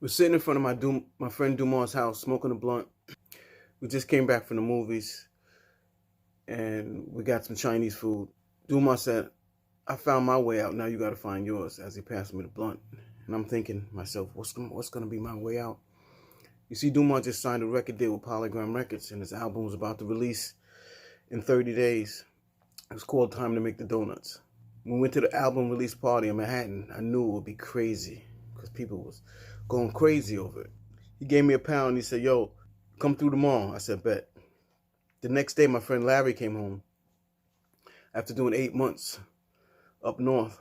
We're sitting in front of my friend Dumar's house, smoking a blunt. We just came back from the movies, and we got some Chinese food. Dumar said, "I found my way out. Now you got to find yours." As he passed me the blunt, and I'm thinking to myself, what's gonna be my way out? You see, Dumar just signed a record deal with Polygram Records, and his album was about to release in 30 days. It was called "Time to Make the Donuts." When we went to the album release party in Manhattan, I knew it would be crazy because people was going crazy over it. He gave me £1 and he said, "Yo, come through tomorrow." I said, "Bet." The next day, my friend Larry came home after doing 8 months up north.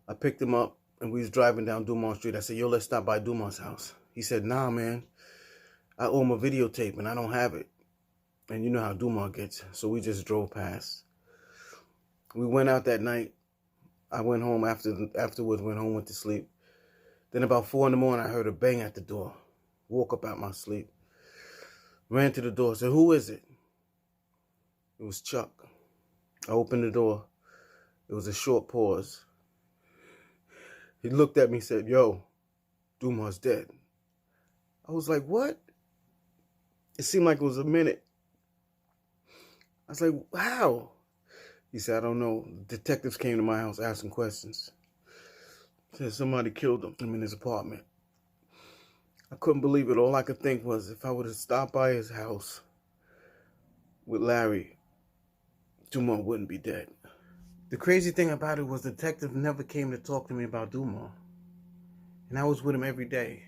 I picked him up and we was driving down Dumont Street. I said, "Yo, let's stop by Dumont's house." He said, "Nah, man, I owe him a videotape and I don't have it." And you know how Dumont gets. So we just drove past. We went out that night. I went home afterwards, went to sleep. Then about 4 in the morning, I heard a bang at the door. Woke up out my sleep. Ran to the door, said, "Who is it?" It was Chuck. I opened the door. It was a short pause. He looked at me and said, "Yo, Dumar's dead." I was like, "What?" It seemed like it was a minute. I was like, "How?" He said, "I don't know. Detectives came to my house asking questions. Said somebody killed him in his apartment." I couldn't believe it. All I could think was if I would have stopped by his house with Larry, Dumar wouldn't be dead. The crazy thing about it was the detective never came to talk to me about Dumar. And I was with him every day.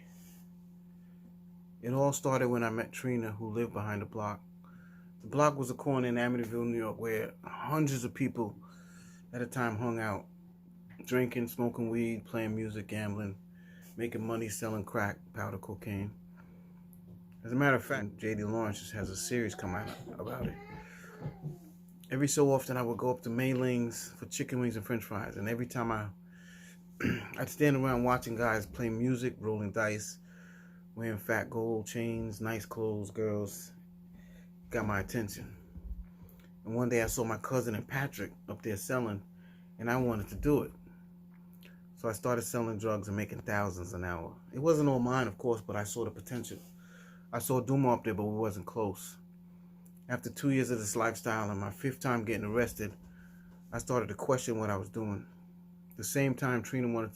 It all started when I met Trina, who lived behind the block. The block was a corner in Amityville, New York, where hundreds of people at a time hung out, drinking, smoking weed, playing music, gambling, making money selling crack, powder, cocaine. As a matter of fact, J.D. Lawrence has a series come out about it. Every so often, I would go up to Mayling's for chicken wings and french fries, and every time I'd stand around watching guys play music, rolling dice, wearing fat gold chains, nice clothes, girls, got my attention. And one day I saw my cousin and Patrick up there selling, and I wanted to do it. So I started selling drugs and making thousands an hour. It wasn't all mine, of course, but I saw the potential. I saw Dumar up there, but we wasn't close. After 2 years of this lifestyle and my 5th time getting arrested, I started to question what I was doing. The same time Trina wanted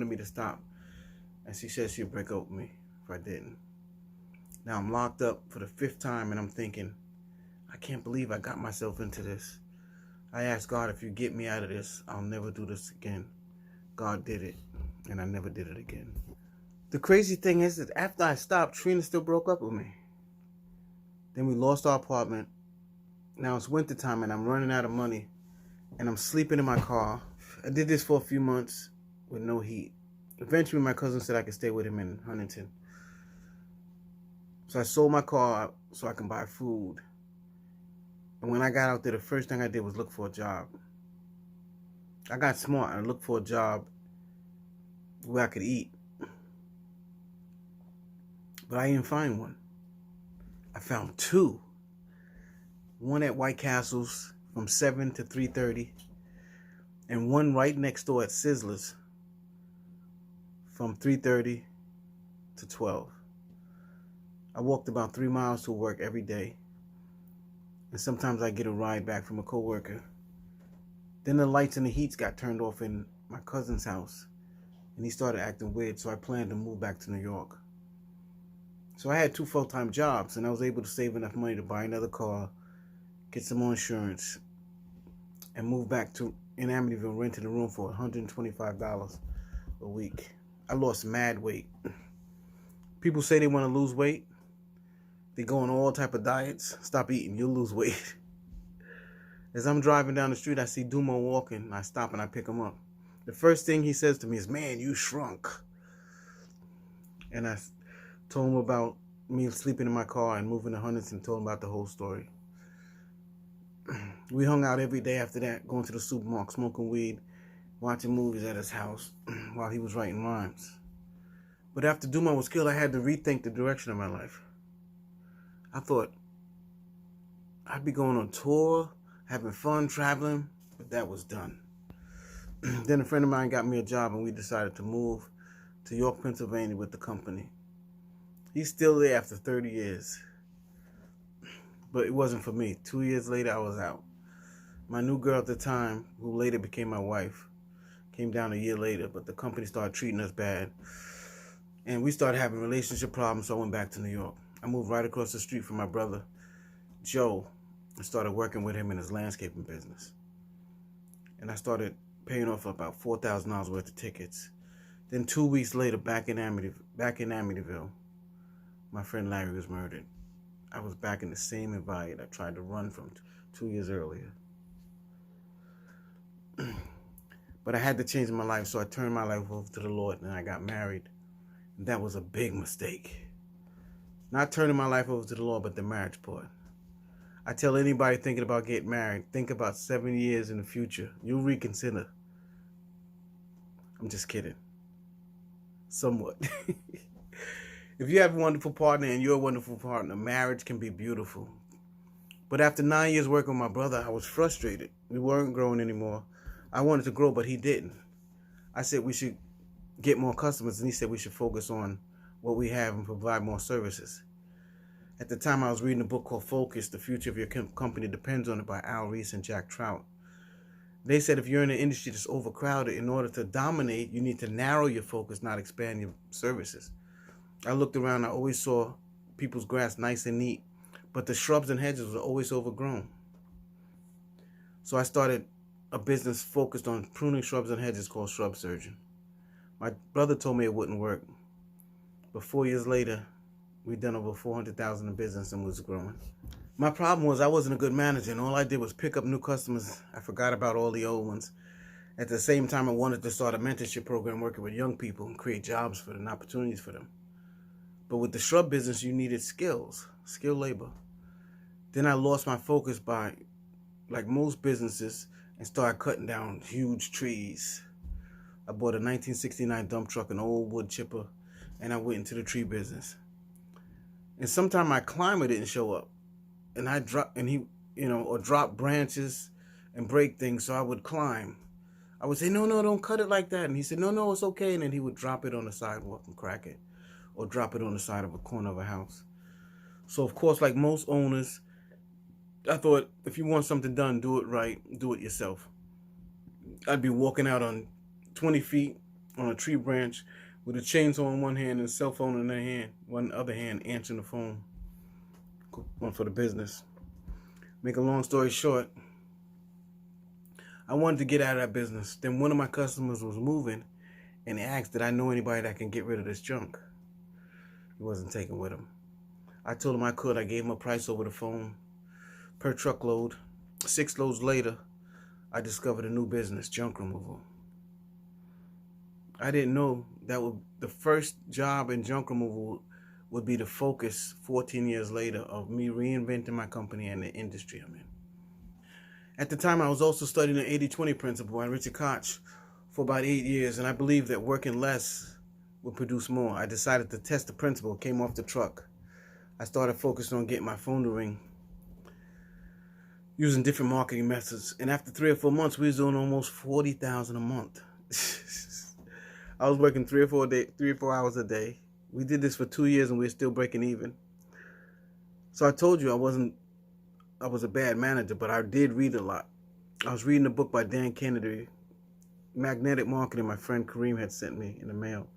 me to stop, and she said she'd break up with me if I didn't. Now I'm locked up for the 5th time, and I'm thinking, I can't believe I got myself into this. I asked God, if you get me out of this, I'll never do this again. God did it, and I never did it again. The crazy thing is that after I stopped, Trina still broke up with me. Then we lost our apartment. Now it's wintertime, and I'm running out of money, and I'm sleeping in my car. I did this for a few months with no heat. Eventually, my cousin said I could stay with him in Huntington. So I sold my car so I can buy food. And when I got out there, the first thing I did was look for a job. I got smart and looked for a job where I could eat. But I didn't find one. I found 2. One at White Castle's from 7 to 3:30, and one right next door at Sizzler's from 3:30 to 12. I walked about 3 miles to work every day, and sometimes I get a ride back from a coworker. Then the lights and the heats got turned off in my cousin's house, and he started acting weird, so I planned to move back to New York. So I had 2 full-time jobs, and I was able to save enough money to buy another car, get some more insurance, and move back in Amityville, renting a room for $125 a week. I lost mad weight. People say they want to lose weight. They go on all type of diets. Stop eating, you'll lose weight. As I'm driving down the street, I see Dumar walking. I stop and I pick him up. The first thing he says to me is, "Man, you shrunk." And I told him about me sleeping in my car and moving to Huntington, told him about the whole story. We hung out every day after that, going to the supermarket, smoking weed, watching movies at his house while he was writing rhymes. But after Dumar was killed, I had to rethink the direction of my life. I thought I'd be going on tour, having fun, traveling, but that was done. Then a friend of mine got me a job, and we decided to move to York, Pennsylvania with the company. He's still there after 30 years. But it wasn't for me. 2 years later, I was out. My new girl at the time, who later became my wife, came down a year later, but the company started treating us bad. And we started having relationship problems, so I went back to New York. I moved right across the street from my brother, Joe, and started working with him in his landscaping business. And I started paying off about $4,000 worth of tickets. Then 2 weeks later, back in Amityville, my friend Larry was murdered. I was back in the same environment I tried to run from 2 years earlier. But I had to change my life, so I turned my life over to the Lord, and I got married. And that was a big mistake. Not turning my life over to the Lord, but the marriage part. I tell anybody thinking about getting married, think about 7 years in the future. You'll reconsider. I'm just kidding. Somewhat. If you have a wonderful partner and you're a wonderful partner, marriage can be beautiful. But after 9 years working with my brother, I was frustrated. We weren't growing anymore. I wanted to grow, but he didn't. I said we should get more customers, and he said we should focus on what we have and provide more services. At the time, I was reading a book called Focus, The Future of Your Company Depends on It by Al Ries and Jack Trout. They said if you're in an industry that's overcrowded, in order to dominate, you need to narrow your focus, not expand your services. I looked around, I always saw people's grass nice and neat, but the shrubs and hedges were always overgrown. So I started a business focused on pruning shrubs and hedges called Shrub Surgeon. My brother told me it wouldn't work, but 4 years later, we'd done over $400,000 in business and was growing. My problem was I wasn't a good manager, and all I did was pick up new customers. I forgot about all the old ones. At the same time, I wanted to start a mentorship program working with young people and create jobs for them and opportunities for them. But with the shrub business, you needed skilled labor. Then I lost my focus by, like most businesses, and started cutting down huge trees. I bought a 1969 dump truck, an old wood chipper, and I went into the tree business. And sometimes my climber didn't show up, and I drop branches and break things, so I would climb. I would say, no, don't cut it like that. And he said, no, it's okay. And then he would drop it on the sidewalk and crack it, or drop it on the side of a corner of a house. So, of course, like most owners, I thought, if you want something done, do it right, do it yourself. I'd be walking out on 20 feet on a tree branch with a chainsaw in one hand and a cell phone in the hand, one other hand answering the phone. One for the business. Make a long story short, I wanted to get out of that business. Then one of my customers was moving, and he asked, did I know anybody that can get rid of this junk? He wasn't taking with him. I told him I could. I gave him a price over the phone per truckload. 6 loads later, I discovered a new business, junk removal. I didn't know that the first job in junk removal would be the focus 14 years later of me reinventing my company and the industry I'm in. At the time, I was also studying the 80-20 principle by Richard Koch for about 8 years, and I believed that working less would produce more. I decided to test the principle, came off the truck. I started focusing on getting my phone to ring, using different marketing methods. And after 3 or 4 months, we was doing almost $40,000 a month. I was working 3 or 4 hours a day. We did this for 2 years and we were still breaking even. So I told you I was a bad manager, but I did read a lot. I was reading a book by Dan Kennedy, Magnetic Marketing, my friend Kareem had sent me in the mail.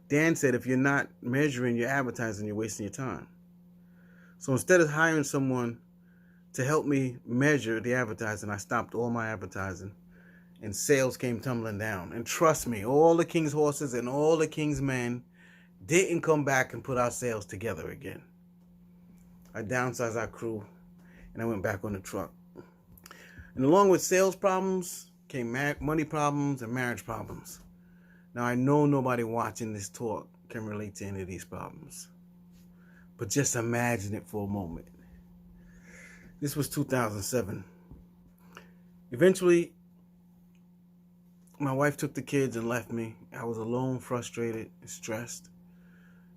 Dan said, if you're not measuring your advertising, you're wasting your time. So instead of hiring someone to help me measure the advertising, I stopped all my advertising, and sales came tumbling down. And trust me, all the king's horses and all the king's men didn't come back and put our sales together again. I downsized our crew, and I went back on the truck. And along with sales problems came money problems and marriage problems. Now, I know nobody watching this talk can relate to any of these problems, but just imagine it for a moment. This was 2007. Eventually, my wife took the kids and left me. I was alone, frustrated, and stressed.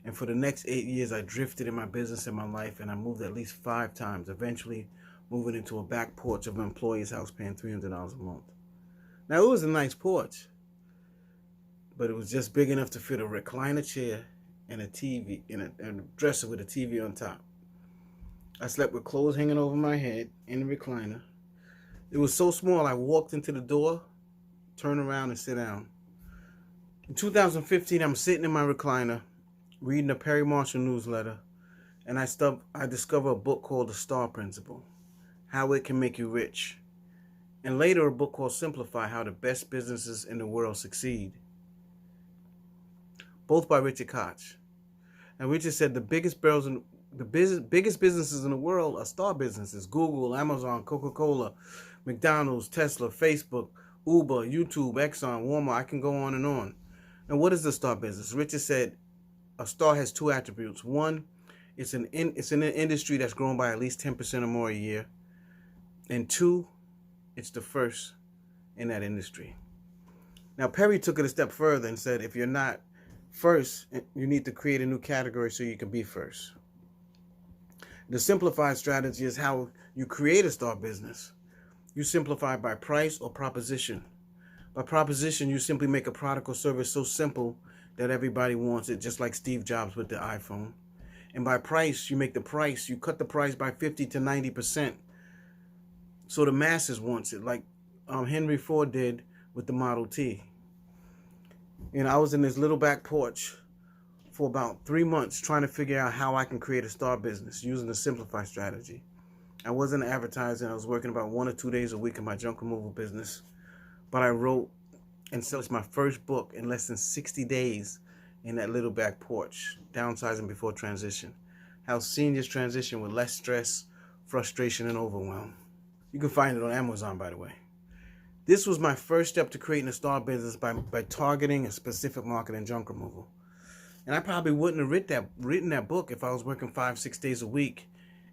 And for the next 8 years, I drifted in my business and my life, and I moved at least 5 times, eventually moving into a back porch of an employee's house paying $300 a month. Now, it was a nice porch, but it was just big enough to fit a recliner chair and a TV and a dresser with a TV on top. I slept with clothes hanging over my head in the recliner. It was so small I walked into the door, turn around, and sit down. In 2015, I'm sitting in my recliner, reading a Perry Marshall newsletter, and I discover a book called The Star Principle, How It Can Make You Rich, and later a book called Simplify, How the Best Businesses in the World Succeed, both by Richard Koch. And Richard said the biggest businesses in the world are star businesses: Google, Amazon, Coca-Cola, McDonald's, Tesla, Facebook, Uber, YouTube, Exxon, Walmart. I can go on and on. And what is the star business? Richard said a star has two attributes. One, it's in an industry that's grown by at least 10% or more a year. And two, it's the first in that industry. Now, Perry took it a step further and said, if you're not first, you need to create a new category so you can be first. The simplified strategy is how you create a star business. You simplify by price or proposition. By proposition, you simply make a product or service so simple that everybody wants it, just like Steve Jobs with the iPhone. And by price, you cut the price by 50 to 90%. So the masses wants it, like Henry Ford did with the Model T. I was in this little back porch for about 3 months trying to figure out how I can create a star business using the Simplify strategy. I wasn't advertising. I was working about 1 or 2 days a week in my junk removal business. But I wrote and published my first book in less than 60 days in that little back porch, Downsizing Before Transition. How seniors transition with less stress, frustration, and overwhelm. You can find it on Amazon, by the way. This was my first step to creating a star business by targeting a specific market in junk removal. And I probably wouldn't have written that book if I was working 5-6 days a week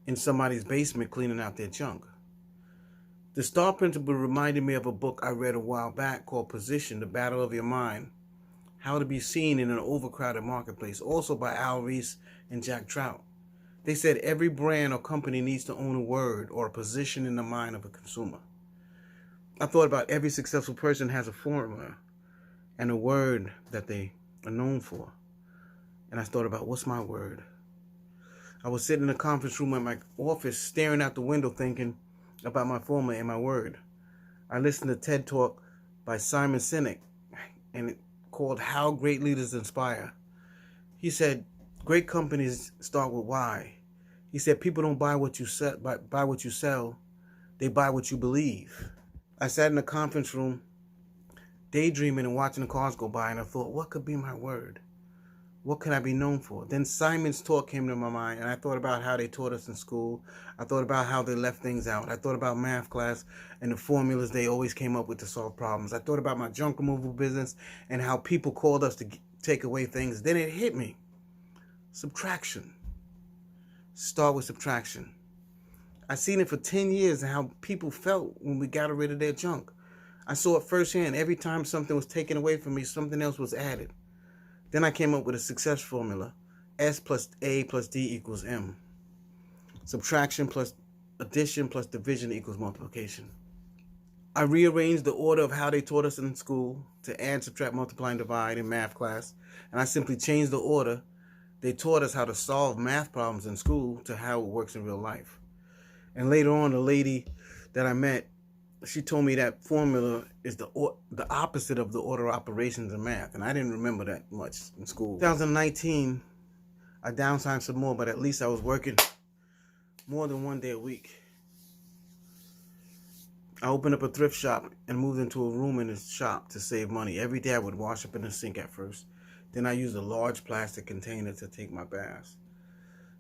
in somebody's basement cleaning out their junk. The Star Principle reminded me of a book I read a while back called Position, The Battle of Your Mind, How to Be Seen in an Overcrowded Marketplace, also by Al Ries and Jack Trout. They said every brand or company needs to own a word or a position in the mind of a consumer. I thought about every successful person has a formula and a word that they are known for. And I thought about, what's my word? I was sitting in a conference room at my office staring out the window thinking about my formula and my word. I listened to TED Talk by Simon Sinek and it called How Great Leaders Inspire. He said, great companies start with why. He said, people don't buy what you sell, they buy what you believe. I sat in a conference room daydreaming and watching the cars go by, and I thought, what could be my word? What can I be known for? Then Simon's talk came to my mind, and I thought about how they taught us in school. I thought about how they left things out. I thought about math class and the formulas they always came up with to solve problems. I thought about my junk removal business and how people called us to take away things. Then it hit me. Subtraction. Start with subtraction. I seen it for 10 years and how people felt when we got rid of their junk. I saw it firsthand. Every time something was taken away from me, something else was added. Then I came up with a success formula. S plus A plus D equals M. Subtraction plus addition plus division equals multiplication. I rearranged the order of how they taught us in school to add, subtract, multiply, and divide in math class. And I simply changed the order. They taught us how to solve math problems in school to how it works in real life. And later on, the lady that I met, she told me that formula is the opposite of the order of operations in math. And I didn't remember that much in school. 2019, I downsized some more, but at least I was working more than 1 day a week. I opened up a thrift shop and moved into a room in the shop to save money. Every day I would wash up in the sink at first. Then I used a large plastic container to take my baths.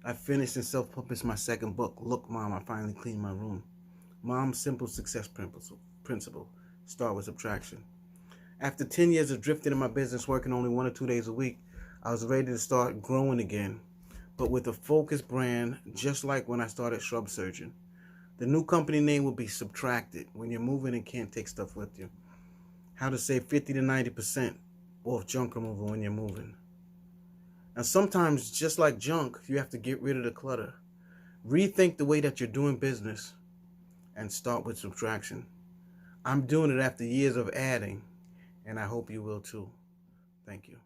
I finished and self-published my second book, Look, Mom, I Finally Cleaned My Room. Mom's Simple Success Principle. Start with subtraction. After 10 years of drifting in my business, working only 1 or 2 days a week, I was ready to start growing again, but with a focused brand, just like when I started Shrub Surgeon. The new company name will be Subtracted, when you're moving and can't take stuff with you. How to save 50 to 90% off junk removal when you're moving. Now, sometimes, just like junk, you have to get rid of the clutter. Rethink the way that you're doing business and start with subtraction. I'm doing it after years of adding, and I hope you will too. Thank you.